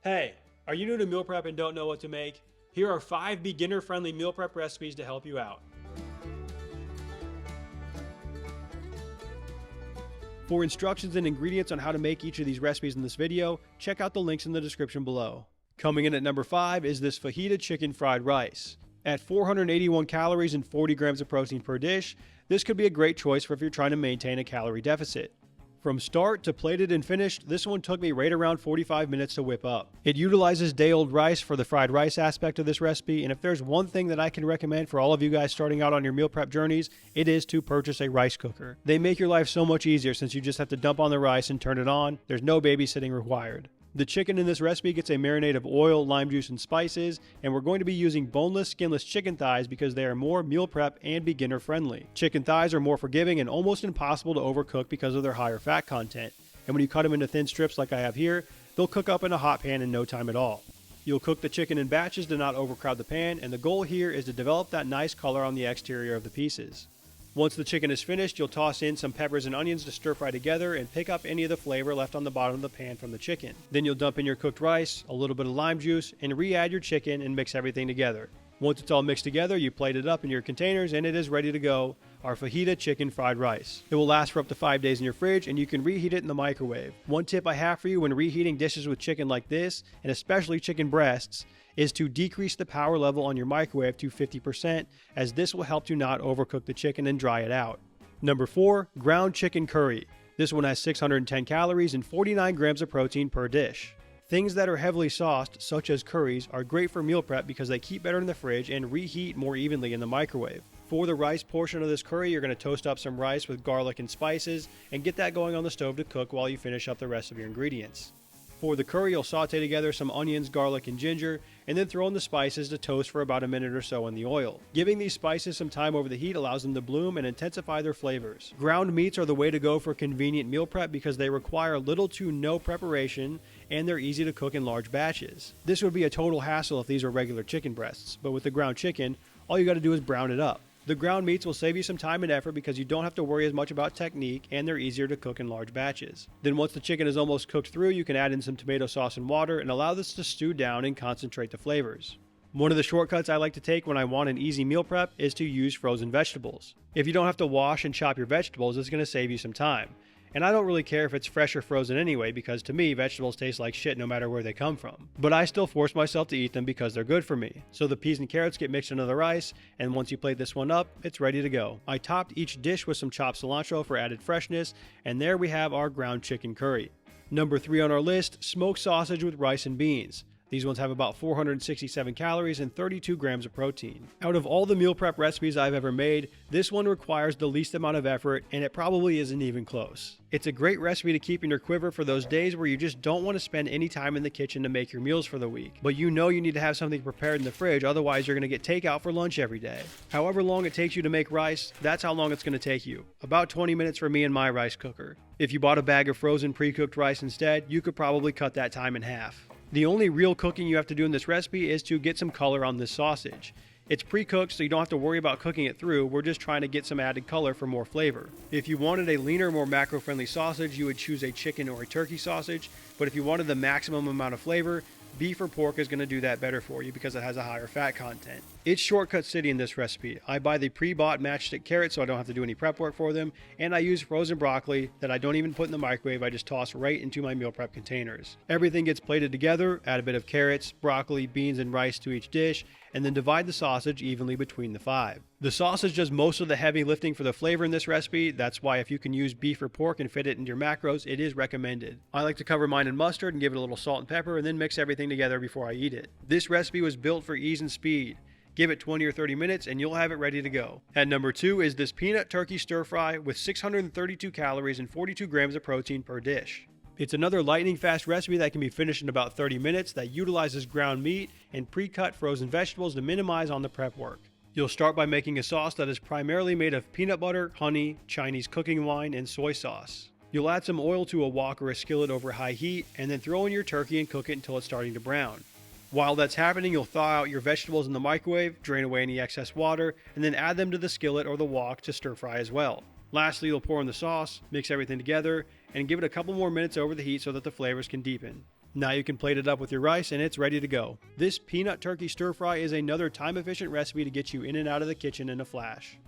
Hey, are you new to meal prep and don't know what to make? Here are 5 beginner-friendly meal prep recipes to help you out. For instructions and ingredients on how to make each of these recipes in this video, check out the links in the description below. Coming in at number 5 is this fajita chicken fried rice. At 481 calories and 40 grams of protein per dish, this could be a great choice for if you're trying to maintain a calorie deficit. From start to plated and finished, this one took me right around 45 minutes to whip up. It utilizes day-old rice for the fried rice aspect of this recipe, and if there's one thing that I can recommend for all of you guys starting out on your meal prep journeys, it is to purchase a rice cooker. They make your life so much easier since you just have to dump on the rice and turn it on. There's no babysitting required. The chicken in this recipe gets a marinade of oil, lime juice, and spices, and we're going to be using boneless, skinless chicken thighs because they are more meal prep and beginner friendly. Chicken thighs are more forgiving and almost impossible to overcook because of their higher fat content, and when you cut them into thin strips like I have here, they'll cook up in a hot pan in no time at all. You'll cook the chicken in batches to not overcrowd the pan, and the goal here is to develop that nice color on the exterior of the pieces. Once the chicken is finished, you'll toss in some peppers and onions to stir fry together and pick up any of the flavor left on the bottom of the pan from the chicken. Then you'll dump in your cooked rice, a little bit of lime juice, and re-add your chicken and mix everything together. Once it's all mixed together, you plate it up in your containers and it is ready to go, our fajita chicken fried rice. It will last for up to 5 days in your fridge and you can reheat it in the microwave. One tip I have for you when reheating dishes with chicken like this, and especially chicken breasts, is to decrease the power level on your microwave to 50%, as this will help to not overcook the chicken and dry it out. Number 4, ground chicken curry. This one has 610 calories and 49 grams of protein per dish. Things that are heavily sauced, such as curries, are great for meal prep because they keep better in the fridge and reheat more evenly in the microwave. For the rice portion of this curry, you're going to toast up some rice with garlic and spices and get that going on the stove to cook while you finish up the rest of your ingredients. For the curry, you'll saute together some onions, garlic, and ginger, and then throw in the spices to toast for about a minute or so in the oil. Giving these spices some time over the heat allows them to bloom and intensify their flavors. Ground meats are the way to go for convenient meal prep because they require little to no preparation, and they're easy to cook in large batches. This would be a total hassle if these were regular chicken breasts, but with the ground chicken, all you got to do is brown it up. The ground meats will save you some time and effort because you don't have to worry as much about technique, and they're easier to cook in large batches. Then once the chicken is almost cooked through, you can add in some tomato sauce and water and allow this to stew down and concentrate the flavors. One of the shortcuts I like to take when I want an easy meal prep is to use frozen vegetables. If you don't have to wash and chop your vegetables, it's going to save you some time. And I don't really care if it's fresh or frozen anyway, because to me, vegetables taste like shit no matter where they come from. But I still force myself to eat them because they're good for me. So the peas and carrots get mixed into the rice, and once you plate this one up, it's ready to go. I topped each dish with some chopped cilantro for added freshness, and there we have our ground chicken curry. Number 3 on our list, smoked sausage with rice and beans. These ones have about 467 calories and 32 grams of protein. Out of all the meal prep recipes I've ever made, this one requires the least amount of effort, and it probably isn't even close. It's a great recipe to keep in your quiver for those days where you just don't want to spend any time in the kitchen to make your meals for the week. But you know you need to have something prepared in the fridge, otherwise you're going to get takeout for lunch every day. However long it takes you to make rice, that's how long it's going to take you. About 20 minutes for me and my rice cooker. If you bought a bag of frozen pre-cooked rice instead, you could probably cut that time in half. The only real cooking you have to do in this recipe is to get some color on this sausage. It's pre-cooked, so you don't have to worry about cooking it through. We're just trying to get some added color for more flavor. If you wanted a leaner, more macro-friendly sausage, you would choose a chicken or a turkey sausage. But if you wanted the maximum amount of flavor, beef or pork is going to do that better for you because it has a higher fat content. It's shortcut city in this recipe. I buy the pre-bought matchstick carrots so I don't have to do any prep work for them, and I use frozen broccoli that I don't even put in the microwave. I just toss right into my meal prep containers. Everything gets plated together, add a bit of carrots, broccoli, beans, and rice to each dish, and then divide the sausage evenly between the 5. The sausage does most of the heavy lifting for the flavor in this recipe. That's why if you can use beef or pork and fit it into your macros, it is recommended. I like to cover mine in mustard and give it a little salt and pepper and then mix everything together before I eat it. This recipe was built for ease and speed. Give it 20 or 30 minutes and you'll have it ready to go. At number 2 is this peanut turkey stir fry with 632 calories and 42 grams of protein per dish. It's another lightning fast recipe that can be finished in about 30 minutes that utilizes ground meat and pre-cut frozen vegetables to minimize on the prep work. You'll start by making a sauce that is primarily made of peanut butter, honey, Chinese cooking wine, and soy sauce. You'll add some oil to a wok or a skillet over high heat and then throw in your turkey and cook it until it's starting to brown. While that's happening, you'll thaw out your vegetables in the microwave, drain away any excess water, and then add them to the skillet or the wok to stir fry as well. Lastly, you'll pour in the sauce, mix everything together, and give it a couple more minutes over the heat so that the flavors can deepen. Now you can plate it up with your rice and it's ready to go. This peanut turkey stir fry is another time-efficient recipe to get you in and out of the kitchen in a flash.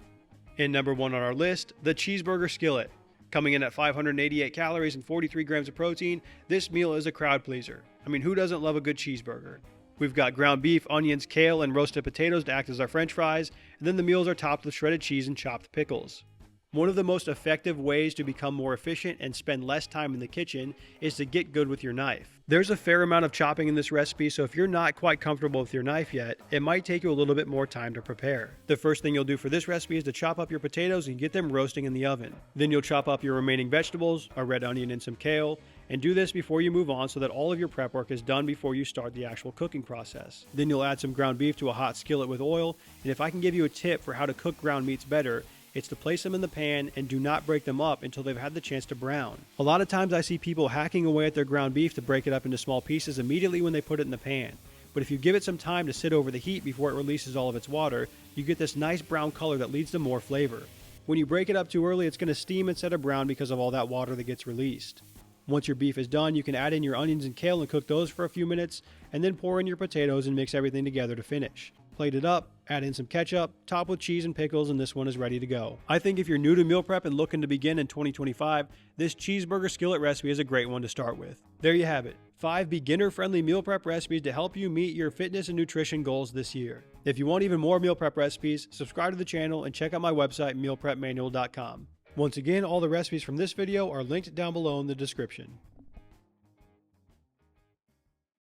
And number 1 on our list, the Cheeseburger Skillet. Coming in at 588 calories and 43 grams of protein, this meal is a crowd pleaser. I mean, who doesn't love a good cheeseburger? We've got ground beef, onions, kale, and roasted potatoes to act as our french fries, and then the meals are topped with shredded cheese and chopped pickles. One of the most effective ways to become more efficient and spend less time in the kitchen is to get good with your knife. There's a fair amount of chopping in this recipe, so if you're not quite comfortable with your knife yet, it might take you a little bit more time to prepare. The first thing you'll do for this recipe is to chop up your potatoes and get them roasting in the oven. Then you'll chop up your remaining vegetables, a red onion and some kale, and do this before you move on so that all of your prep work is done before you start the actual cooking process. Then you'll add some ground beef to a hot skillet with oil, and if I can give you a tip for how to cook ground meats better, it's to place them in the pan and do not break them up until they've had the chance to brown. A lot of times I see people hacking away at their ground beef to break it up into small pieces immediately when they put it in the pan. But if you give it some time to sit over the heat before it releases all of its water, you get this nice brown color that leads to more flavor. When you break it up too early, it's going to steam instead of brown because of all that water that gets released. Once your beef is done, you can add in your onions and kale and cook those for a few minutes, and then pour in your potatoes and mix everything together to finish. Plate it up, add in some ketchup, top with cheese and pickles, and this one is ready to go. I think if you're new to meal prep and looking to begin in 2025, this Cheeseburger Skillet recipe is a great one to start with. There you have it, 5 beginner-friendly meal prep recipes to help you meet your fitness and nutrition goals this year. If you want even more meal prep recipes, subscribe to the channel and check out my website, mealprepmanual.com. Once again, all the recipes from this video are linked down below in the description.